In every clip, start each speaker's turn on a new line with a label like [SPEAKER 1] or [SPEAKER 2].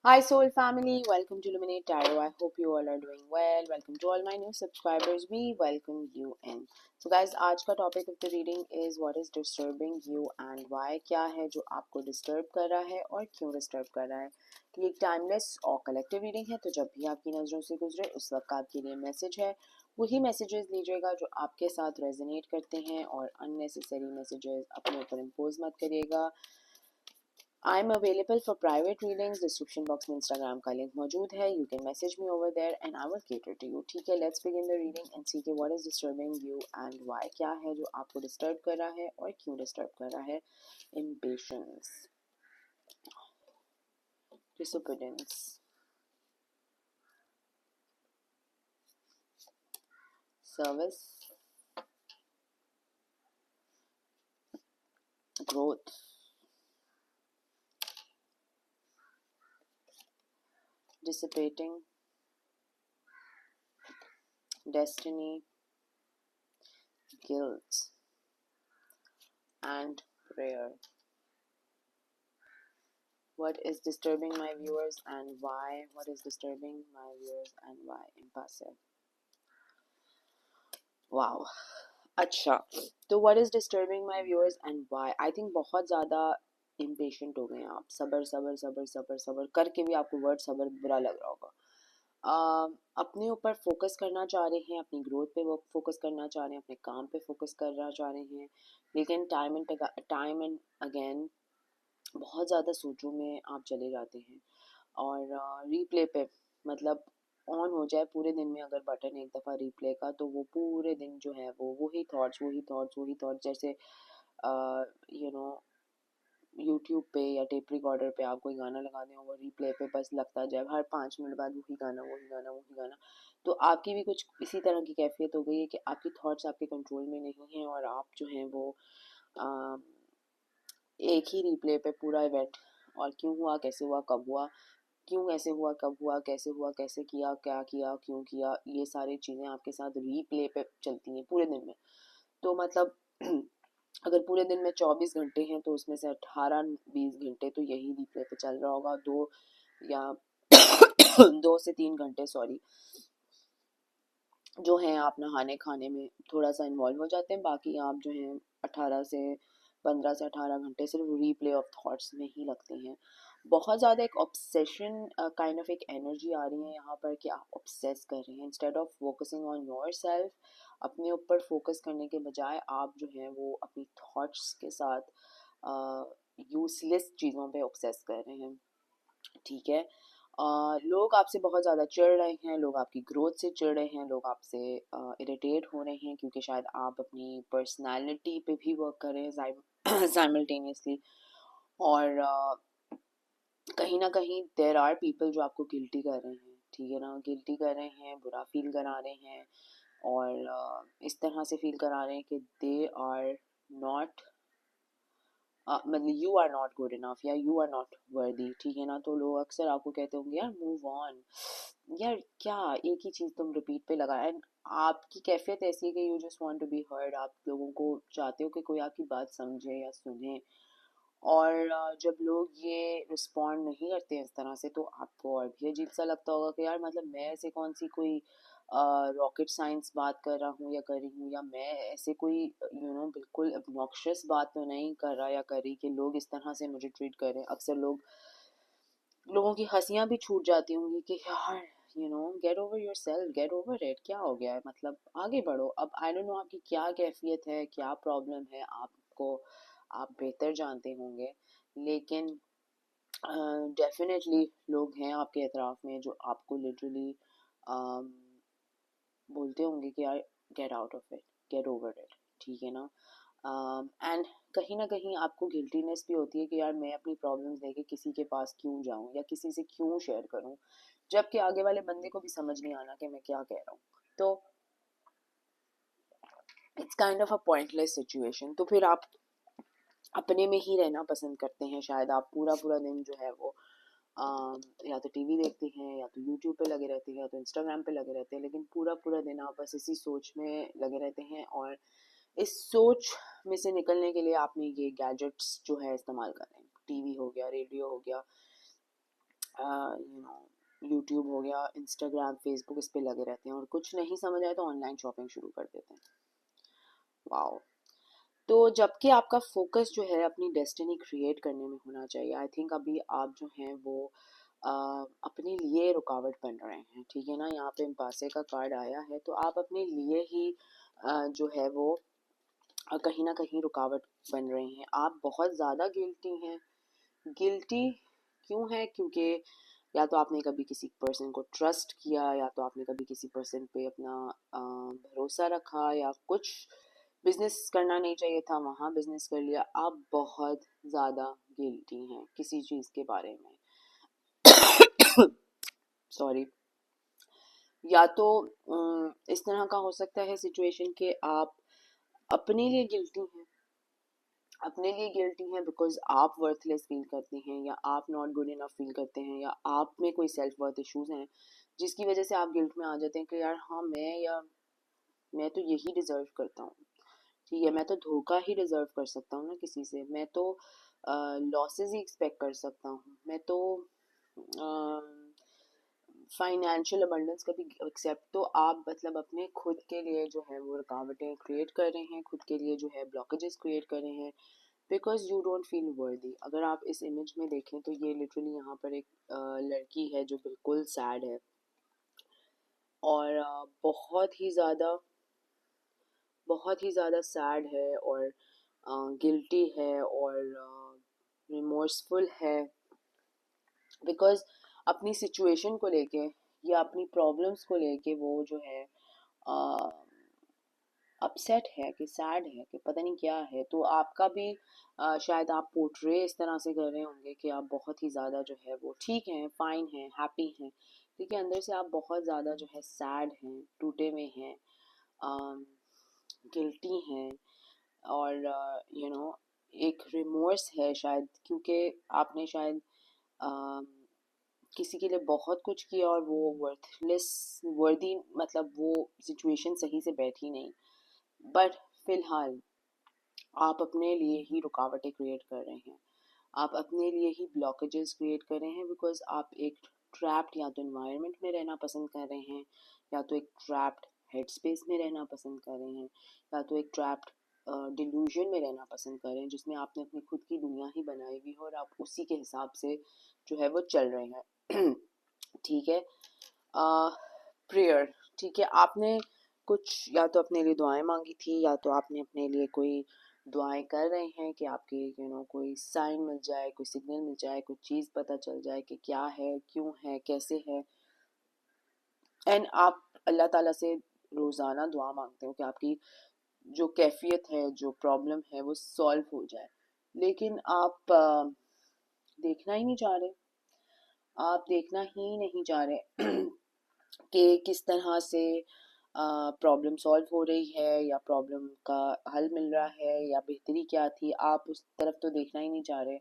[SPEAKER 1] Hi Soul family, welcome to Illuminate Tarot. I hope you all are doing well. Welcome to all my new subscribers. We welcome you in. So guys, आज का topic of the reading is what is disturbing you and why. क्या है जो आपको disturb कर रहा है और क्यों disturb कर रहा है. ये एक timeless और collective reading है, तो जब भी आपकी नज़रों से गुजरे उस वक्त आपके लिए मैसेज है. वही मैसेजेस लीजिएगा जो आपके साथ रेजोनेट करते हैं और unnecessary मैसेजेस अपने ऊपर impose मत करिएगा. I'm available for private readings. Description box में Instagram का link मौजूद है. You can message me over there and I will cater to you. ठीक है, let's begin the reading and see what is disturbing you and why. क्या है जो आपको disturb कर रहा है और क्यों disturb कर रहा है. Impatience, disobedience, service, growth, dissipating, destiny, guilt, and prayer. What is disturbing my viewers and why? What is disturbing my viewers and why? Impassive. Wow. अच्छा, तो what is disturbing my viewers and why? I think बहुत ज़्यादा impatient हो गए हैं आप. सबर सबर सबर सबर सबर करके भी आपको वर्ड सबर बुरा लग रहा होगा. अपने ऊपर फोकस करना चाह रहे हैं, अपनी ग्रोथ पे वो फोकस करना चाह रहे हैं, अपने काम पे फोकस करना चाह रहे हैं, लेकिन टाइम एंड अगेन बहुत ज़्यादा सोचों में आप चले जाते हैं और रीप्ले पे मतलब ऑन हो जाए पूरे दिन में अगर बटन एक दफ़ा रीप्ले का, तो वो पूरे दिन जो है वो वही थॉट्स जैसे यू नो यूट्यूब पे या टेप रिकॉर्डर पे आप कोई गाना लगा दें और वो रीप्ले पे बस लगता जाए हर 5 मिनट बाद वही गाना. तो आपकी भी कुछ इसी तरह की कैफियत हो गई है कि आपकी थॉट्स आपके कंट्रोल में नहीं हैं और आप जो हैं वो आ, एक ही रीप्ले पे पूरा इवेंट और क्यों हुआ, कैसे हुआ, कब हुआ, क्यों ऐसे हुआ, कब हुआ, कैसे हुआ, कैसे किया, क्या किया, क्यों किया, ये सारी चीज़ें आपके साथ रीप्ले पे चलती हैं पूरे दिन में. तो मतलब अगर पूरे दिन में 24 घंटे हैं तो उसमें से 18-20 घंटे तो यही रीप्ले पे चल रहा होगा. दो या 2 से 3 घंटे सॉरी जो हैं आप नहाने खाने में थोड़ा सा इन्वॉल्व हो जाते हैं. बाकी आप जो हैं 15 से 18 घंटे सिर्फ रीप्ले ऑफ थॉट्स में ही लगते हैं. बहुत ज़्यादा एक ऑब्सेशन काइंड ऑफ एक एनर्जी आ रही है यहाँ पर कि आप ऑब्सेस कर रहे हैं instead of focusing on your self. अपने ऊपर फोकस करने के बजाय आप जो हैं वो अपनी थॉट्स के साथ यूजलेस चीज़ों पे ऑब्सेस कर रहे हैं. ठीक है, लोग आपसे बहुत ज़्यादा चिढ़ रहे हैं, लोग आपकी ग्रोथ से चिढ़ रहे हैं, लोग आपसे इरिटेट हो रहे हैं क्योंकि शायद आप अपनी पर्सनालिटी पे भी वर्क कर रहे हैं साइमल्टेनियसली. और कहीं ना कहीं देर आर पीपल जो आपको गिल्टी कर रहे हैं. ठीक है ना, गिल्टी कर रहे हैं, बुरा फील करा रहे हैं और इस तरह से फील करा रहे हैं कि दे आर नॉट मतलब you are not good enough या यू आर नॉट वर्दी. ठीक है ना, तो लोग अक्सर आपको कहते होंगे यार मूव ऑन, यार क्या एक ही चीज़ तुम रिपीट पे लगा. एंड आपकी कैफियत ऐसी है कि you just want to be heard. आप लोगों को चाहते हो कि कोई आपकी बात समझे या सुने. और जब लोग ये रिस्पॉन्ड नहीं करते हैं इस तरह से तो आपको और भी अजीब सा लगता होगा कि यार मतलब मैं ऐसे कौन सी कोई रॉकेट साइंस बात कर रहा हूँ या कर रही हूँ, या मैं ऐसे कोई बिल्कुल ऑब्नॉक्शियस बात तो नहीं कर रहा या कर रही कि लोग इस तरह से मुझे ट्रीट कर रहे हैं. अक्सर लोगों की हंसियाँ भी छूट जाती होंगी कि यार get over your self, get over it, क्या हो गया है, मतलब आगे बढ़ो. अब आई डोंट नो आपकी क्या कैफियत है, क्या प्रॉब्लम है, आपको आप बेहतर जानते होंगे. लेकिन डेफिनेटली लोग हैं आपके अतराफ में जो आपको लिटरली बोलते होंगे कि यार get out of it, get over it. ठीक है ना. एंड कहीं ना कहीं आपको गिल्टीनेस भी होती है कि यार मैं अपनी प्रॉब्लम्स लेके किसी के पास क्यों जाऊं या किसी से क्यों शेयर करूं, जबकि आगे वाले बंदे को भी समझ नहीं आना कि मैं क्या कह रहा हूँ. तो it's kind of a pointless situation. तो फिर आप अपने में ही रहना पसंद करते हैं. शायद आप पूरा पूरा दिन जो है वो या तो टीवी देखते हैं या तो यूट्यूब पे लगे रहते हैं या तो इंस्टाग्राम पे लगे रहते हैं, लेकिन पूरा पूरा दिन आप बस इसी सोच में लगे रहते हैं. और इस सोच में से निकलने के लिए आपने ये गैजेट्स जो है इस्तेमाल कर रहे हैं. टीवी हो गया, रेडियो हो गया, यूट्यूब हो गया, इंस्टाग्राम, फेसबुक, इस पे लगे रहते हैं और कुछ नहीं समझ आए तो ऑनलाइन शॉपिंग शुरू कर देते हैं। वाओ। तो जबकि आपका फोकस जो है अपनी डेस्टिनी क्रिएट करने में होना चाहिए, आई थिंक अभी आप जो हैं वो अपने लिए रुकावट बन रहे हैं, ठीक है ना। यहाँ पे एम्पासे का कार्ड आया है, तो आप अपने लिए ही जो है वो कहीं ना कहीं रुकावट बन रहे हैं। आप बहुत ज़्यादा गिल्टी हैं। गिल्टी क्यों है? क्योंकि या तो आपने कभी किसी पर्सन को ट्रस्ट किया, या तो आपने कभी किसी पर्सन पे अपना भरोसा रखा, या कुछ बिजनेस करना नहीं चाहिए था वहाँ बिजनेस कर लिया। आप बहुत ज़्यादा गिल्टी हैं किसी चीज़ के बारे में। सॉरी। या तो इस तरह का हो सकता है सिचुएशन कि आप अपने लिए गिल्टी हैं, अपने लिए गिल्टी हैं बिकॉज आप वर्थलेस फील करते हैं, या आप नॉट गुड इनफ फील करते हैं, या आप में कोई सेल्फ वर्थ इश्यूज हैं जिसकी वजह से आप गिल्ट में आ जाते हैं कि यार हाँ मैं तो यही डिजर्व करता हूँ, ठीक है, मैं तो धोखा ही डिजर्व कर सकता हूँ ना किसी से, मैं तो लॉसेस ही एक्सपेक्ट कर सकता हूँ, मैं तो फाइनेंशियल अबंडेंस का भी एक्सेप्ट। तो आप मतलब अपने खुद के लिए जो है वो रुकावटें क्रिएट कर रहे हैं, खुद के लिए जो है ब्लॉकेजेस क्रिएट कर रहे हैं बिकॉज यू डोंट फील वर्दी। अगर आप इस इमेज में देखें तो ये लिटरली यहाँ पर एक लड़की है जो बिल्कुल सैड है और बहुत ही ज़्यादा सैड है और गिल्टी है और रिमोर्सफुल है बिकॉज अपनी सिचुएशन को लेके या अपनी प्रॉब्लम्स को लेके वो जो है अपसेट है कि सैड है कि पता नहीं क्या है। तो आपका भी शायद आप पोर्ट्रे इस तरह से कर रहे होंगे कि आप बहुत ही ज़्यादा जो है वो ठीक हैं, फाइन हैं, हैप्पी हैं, लेकिन अंदर से आप बहुत ज़्यादा जो है सैड हैं, टूटे हुए हैं, गिल्टी हैं और एक रिमोर्स है शायद, क्योंकि आपने शायद किसी के लिए बहुत कुछ किया और वो वर्थलेस वर्दी मतलब वो सिचुएशन सही से बैठी नहीं। बट फिलहाल आप अपने लिए ही रुकावटें क्रिएट कर रहे हैं, आप अपने लिए ही ब्लॉकेजेस क्रिएट कर रहे हैं बिकॉज आप एक ट्रैप्ड या तो इन्वायरमेंट में रहना पसंद कर रहे हैं, या तो एक ट्रैप्ड हेड स्पेस में रहना पसंद कर रहे हैं, या तो एक ट्रैप्ड डिल्यूजन में रहना पसंद कर रहे हैं जिसमें आपने अपनी खुद की दुनिया ही बनाई हुई है और आप उसी के हिसाब से जो है वो चल रहे हैं। ठीक है। प्रेयर, ठीक है, आपने कुछ या तो अपने लिए दुआएं मांगी थी, या तो आपने अपने लिए कोई दुआएं कर रहे हैं कि आपके कोई साइन मिल जाए, कोई सिग्नल मिल जाए, कोई चीज़ पता चल जाए कि क्या है, क्यों है, कैसे है। एंड आप अल्लाह ताला से रोज़ाना दुआ मांगते हो कि आपकी जो कैफियत है, जो प्रॉब्लम है वो सॉल्व हो जाए, लेकिन आप देखना ही नहीं चाह रहे, आप देखना ही नहीं चाह रहे कि किस तरह से प्रॉब्लम सॉल्व हो रही है, या प्रॉब्लम का हल मिल रहा है, या बेहतरी क्या थी, आप उस तरफ तो देखना ही नहीं चाह रहे।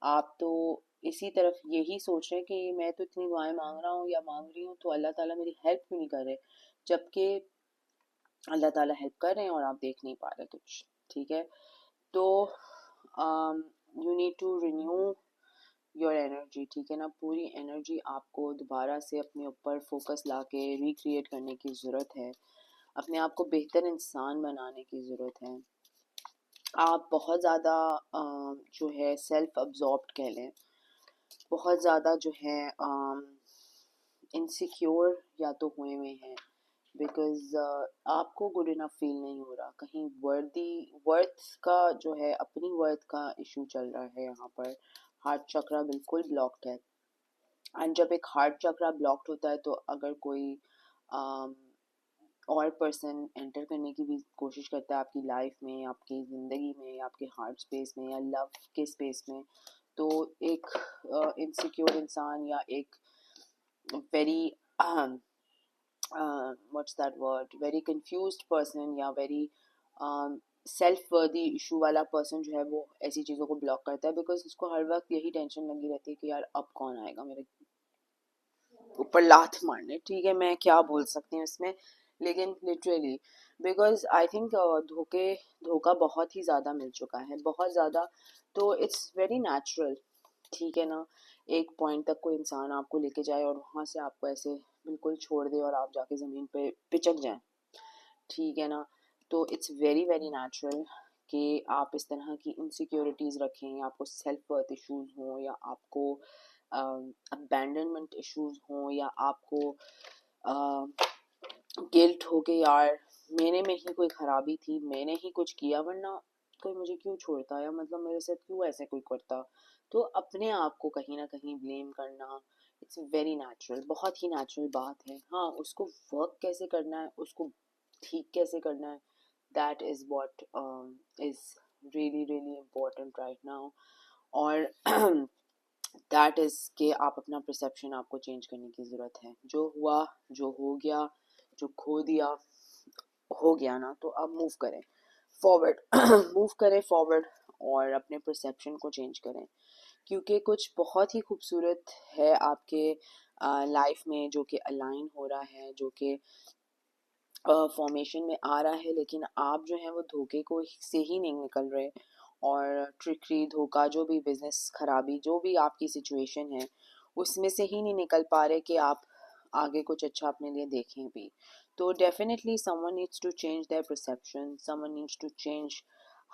[SPEAKER 1] आप तो इसी तरफ यही सोच रहे हैं कि मैं तो इतनी दुआएं मांग रहा हूँ या मांग रही हूँ तो अल्लाह ताला मेरी हेल्प क्यों नहीं कर रहे, जबकि अल्लाह ताला हेल्प कर रहे हैं और आप देख नहीं पा रहे कुछ। ठीक है। तो you need to renew your energy, ठीक है ना। पूरी एनर्जी आपको दोबारा से अपने ऊपर फोकस ला के रिक्रिएट करने की ज़रूरत है, अपने आप को बेहतर इंसान बनाने की ज़रूरत है। आप बहुत ज़्यादा जो है सेल्फ अब्जॉर्ब्ड कह लें, बहुत ज़्यादा जो है इनसिक्योर या तो हुए हुए हैं बिकॉज आपको गुड इनफ फील नहीं हो रहा, कहीं वर्थ का जो है अपनी वर्थ का इशू चल रहा है यहाँ पर। हार्ट चक्रा बिल्कुल ब्लॉक्ड है, एंड जब एक हार्ट चक्रा ब्लॉक्ड होता है तो अगर कोई और पर्सन एंटर करने की भी कोशिश करता है आपकी लाइफ में, आपकी ज़िंदगी में, आपके हार्ट स्पेस में या लव के स्पेस में, तो एक इनसिक्योर इंसान या एक very what's that word, very confused person या वेरी सेल्फ वर्दी इशू वाला पर्सन जो है वो ऐसी चीज़ों को ब्लॉक करता है बिकॉज उसको हर वक्त यही टेंशन लगी रहती है कि यार अब कौन आएगा मेरे ऊपर लात मारने। ठीक है, मैं क्या बोल सकती हूँ इसमें, लेकिन लिटरली बिकॉज आई थिंक धोखा बहुत ही ज़्यादा मिल चुका है, बहुत ज़्यादा। तो इट्स वेरी नेचुरल, ठीक है ना। एक पॉइंट तक कोई इंसान आपको लेके जाए और वहाँ से आपको ऐसे बिल्कुल छोड़ दे और आप जाके ज़मीन पे पिचक जाएं, ठीक है ना। तो इट्स वेरी वेरी नेचुरल कि आप इस तरह की इनसिक्योरिटीज़ रखें, आपको सेल्फ वर्थ इश्यूज हों, या आपको अबैंडनमेंट इश्यूज हों, या आपको गिल्ट हो के यार मेरे में ही कोई खराबी थी, मैंने ही कुछ किया, वरना कोई मुझे क्यों छोड़ता, या मतलब मेरे साथ क्यों ऐसे कोई करता। तो अपने आप को कहीं ना कहीं ब्लेम करना, इट्स वेरी नेचुरल, बहुत ही नेचुरल बात है। हाँ, उसको वर्क कैसे करना है, उसको ठीक कैसे करना है, that is what is really really important right now. और दैट इज़ कि आप अपना परसेप्शन आपको चेंज करने की ज़रूरत है। जो हुआ, जो हो गया, जो खो दिया हो गया ना, तो अब मूव करें फॉरवर्ड मूव करें फॉरवर्ड, और अपने परसेप्शन को चेंज करें, क्योंकि कुछ बहुत ही खूबसूरत है आपके लाइफ में जो कि अलाइन हो रहा है, जो कि फॉर्मेशन में आ रहा है, लेकिन आप जो है वो धोखे को से ही नहीं निकल रहे, और ट्रिकरी, धोखा, जो भी बिजनेस खराबी, जो भी आपकी सिचुएशन है, उसमें से ही नहीं निकल पा रहे कि आप आगे कुछ अच्छा अपने लिए देखें भी। तो definitely someone needs to change their perception, someone needs to change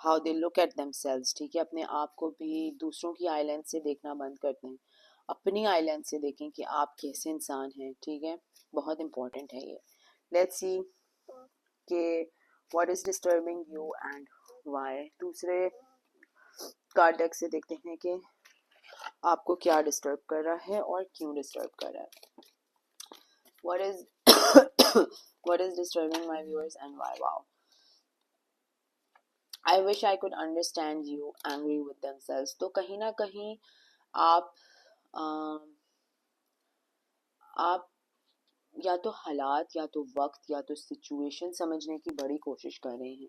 [SPEAKER 1] how they look at themselves, ठीक है। अपने आप को भी दूसरों की आइलैंड से देखना बंद कर दें, अपनी आइलैंड से देखें कि आप कैसे इंसान हैं, ठीक है। बहुत इंपॉर्टेंट है ये। लेट्स सी कि what is disturbing you and why. दूसरे कार्ड डेक से देखते हैं कि आपको क्या डिस्टर्ब कर रहा है और क्यों डिस्टर्ब कर रहा है। What is what is disturbing my viewers and why. Wow, I wish I could understand you angry with themselves. तो कहीं ना कहीं आप आप या तो हालात, या तो वक्त, या तो सिचुएशन समझने की बड़ी कोशिश कर रहे हैं,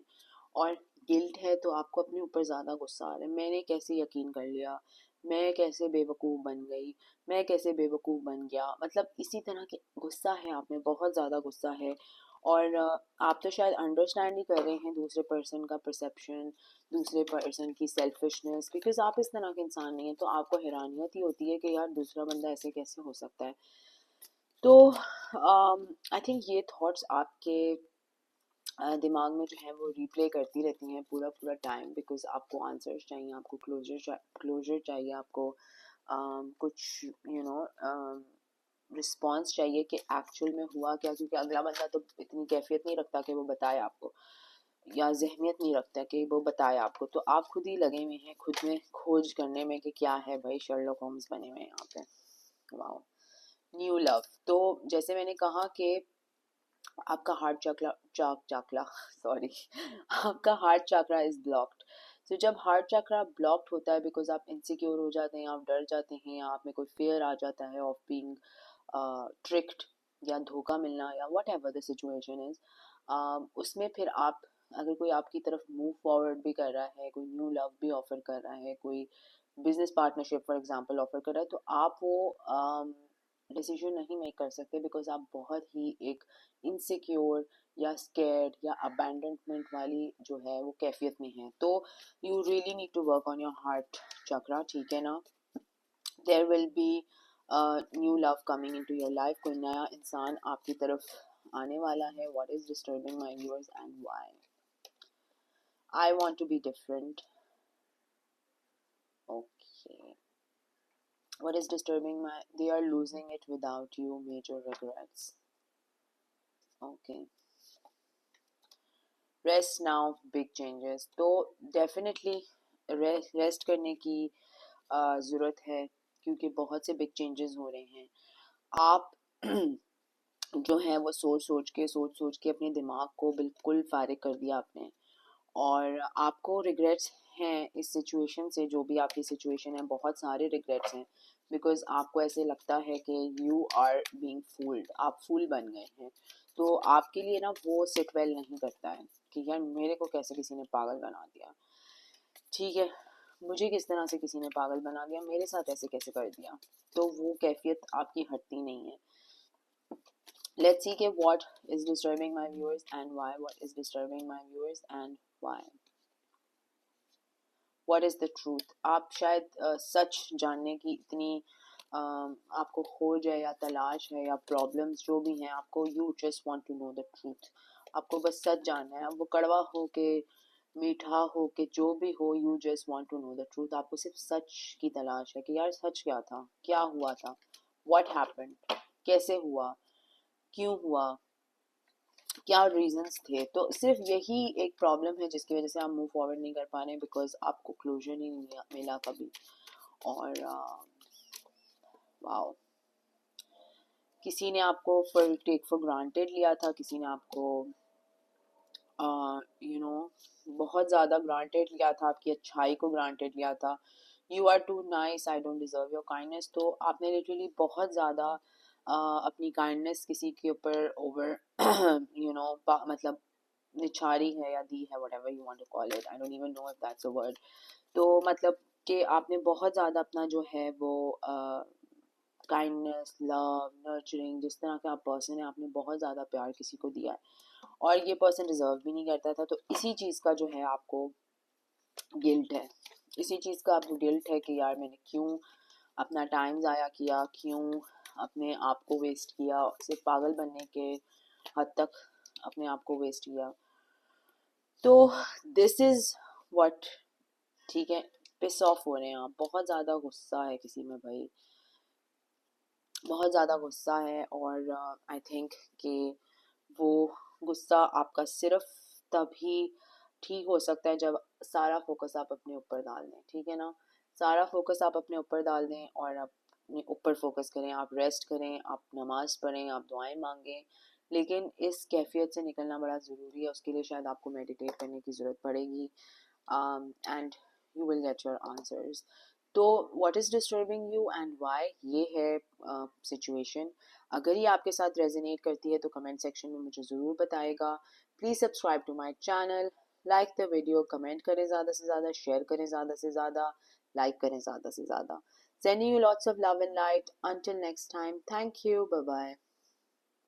[SPEAKER 1] और गिल्ट है तो आपको अपने ऊपर ज़्यादा गुस्सा आ रहा है। मैंने कैसे यकीन कर लिया, मैं कैसे बेवकूफ़ बन गई, मैं कैसे बेवकूफ़ बन गया, मतलब इसी तरह के गुस्सा है आप में, बहुत ज़्यादा गुस्सा है। और आप तो शायद अंडरस्टैंड ही कर रहे हैं दूसरे पर्सन का परसेप्शन, दूसरे पर्सन की सेल्फिशनेस, बिकॉज आप इस तरह के इंसान नहीं हैं, तो आपको हैरानियत ही होती है कि यार दूसरा बंदा ऐसे कैसे हो सकता है। तो आई थिंक ये थॉट्स आपके दिमाग में जो है वो रिप्ले करती रहती हैं पूरा पूरा टाइम, बिकॉज आपको आंसर्स चाहिए, आपको क्लोजर चाहिए, आपको कुछ रिस्पॉन्स चाहिए कि एक्चुअल में हुआ क्या, क्योंकि अगला बंदा तो इतनी कैफियत नहीं रखता कि वो बताए आपको, या जहमियत नहीं रखता कि वो बताए आपको। तो आप खुद ही लगे हुए हैं खुद में खोज करने में कि क्या है भाई, शर्लॉक होम्स बने हुए हैं यहाँ पे। Wow, new love. तो जैसे मैंने कहा कि आपका हार्ट चक्रा सॉरी आपका हार्ट चक्रा इज ब्लॉक्ड। तो जब हार्ट चक्रा ब्लॉक्ड होता है, बिकॉज आप इनसिक्योर हो जाते हैं, आप डर जाते हैं, या आप में कोई फेयर आ जाता है ऑफ बीइंग ट्रिक्ड, या धोखा मिलना, या what ever the situation is, उसमें फिर आप, अगर कोई आपकी तरफ मूव फॉरवर्ड भी कर रहा है, कोई न्यू लव भी ऑफर कर रहा है, कोई business partnership for example offer कर रहा है, तो आप वो डिसीजन नहीं मेक कर सकते, बिकॉज आप बहुत ही एक इनसिक्योर, या स्केर्ड, या अबैंडनमेंट वाली जो है वो कैफियत में है। तो you really need to work on your heart chakra, ठीक है ना। There will be new love coming into your life, कोई नया इंसान आपकी तरफ आने वाला है। What is disturbing my viewers and why. I want to be different. Okay, what is disturbing my, they are losing it without you, major regrets. Okay, rest now, big changes. तो definitely rest करने की ज़रूरत है, क्योंकि बहुत से big changes हो रहे हैं। आप जो है वो सोच सोच के अपने दिमाग को बिल्कुल फारिग कर दिया आपने, और आपको रिग्रेट्स हैं इस सिचुएशन से, जो भी आपकी सिचुएशन है, बहुत सारे रिग्रेट्स हैं, बिकॉज आपको ऐसे लगता है कि यू आर बीइंग फूल्ड, आप फूल बन गए हैं। तो आपके लिए ना वो सिट वेल नहीं करता है कि यार मेरे को कैसे किसी ने पागल बना दिया, ठीक है, मुझे किस तरह से किसी ने पागल बना दिया, मेरे साथ ऐसे कैसे कर दिया। तो वो कैफियत आपकी हटती नहीं है। Let's see what is disturbing my viewers and why. What is disturbing my viewers and why. What is the truth? आप शायद सच जानने की इतनी आपको खोज है या तलाश है या प्रॉब्लम्स जो भी हैं, आपको you just want to know the truth, आपको बस सच जानना है। अब वो कड़वा हो के मीठा हो के जो भी हो, you just want to know the truth. आपको सिर्फ सच की तलाश है कि यार सच क्या था, क्या हुआ था, व्हाट हैपेंड, कैसे हुआ, क्यों हुआ, क्या रीजंस थे। तो सिर्फ यही एक प्रॉब्लम है जिसकी वजह से आप मूव फॉरवर्ड नहीं कर पा रहे हैं, बिकॉज आपको क्लोजर नहीं मिला कभी। और वाओ, किसी ने आपको फॉर टेक फॉर ग्रांटेड लिया था, किसी ने आपको यू नो बहुत ज़्यादा ग्रांटेड लिया था, आपकी अच्छाई को ग्रांटेड लिया था। You are too nice, I don't deserve your kindness. तो आपने लिटरली बहुत ज़्यादा अपनी काइंडनेस किसी के ऊपर ओवर मतलब निछारी है या दी है, whatever you want to call it, I don't even know if that's a word। तो मतलब कि आपने बहुत ज़्यादा अपना जो है वो काइंडनेस, लव, नर्चरिंग, जिस तरह का आप पर्सन है, आपने बहुत ज़्यादा प्यार किसी को दिया है और ये पर्सन डिजर्व भी नहीं करता था। तो इसी चीज़ का जो है आपको गिल्ट है, इसी चीज़ का आपको गिल्ट है कि यार मैंने क्यों अपना टाइम ज़ाया किया, क्यों अपने आप को वेस्ट किया, सिर्फ पागल बनने के हद तक अपने आप को वेस्ट किया। तो दिस इज़ व्हाट, ठीक है, पिस ऑफ हो रहे हैं आप, बहुत ज़्यादा गुस्सा है किसी में भाई, बहुत ज़्यादा गुस्सा है। और आई थिंक कि वो गुस्सा आपका सिर्फ तभी ठीक हो सकता है जब सारा फोकस आप अपने ऊपर डाल दें, ठीक है ना, सारा फोकस आप अपने ऊपर डाल दें और अपने ऊपर फोकस करें, आप रेस्ट करें, आप नमाज पढ़ें, आप दुआएं मांगें। लेकिन इस कैफियत से निकलना बड़ा ज़रूरी है, उसके लिए शायद आपको मेडिटेट करने की ज़रूरत पड़ेगी, and you will get your answers. तो what is disturbing you and why, ये है सिचुएशन। अगर ये आपके साथ रेजोनेट करती है तो कमेंट सेक्शन में मुझे ज़रूर बताएगा। Please subscribe to my channel, like the video, comment करें ज़्यादा से ज़्यादा, शेयर करें ज़्यादा से ज़्यादा, लाइक करें ज़्यादा से ज़्यादा। Sending you lots of love and light. Until next time, thank you. Bye bye.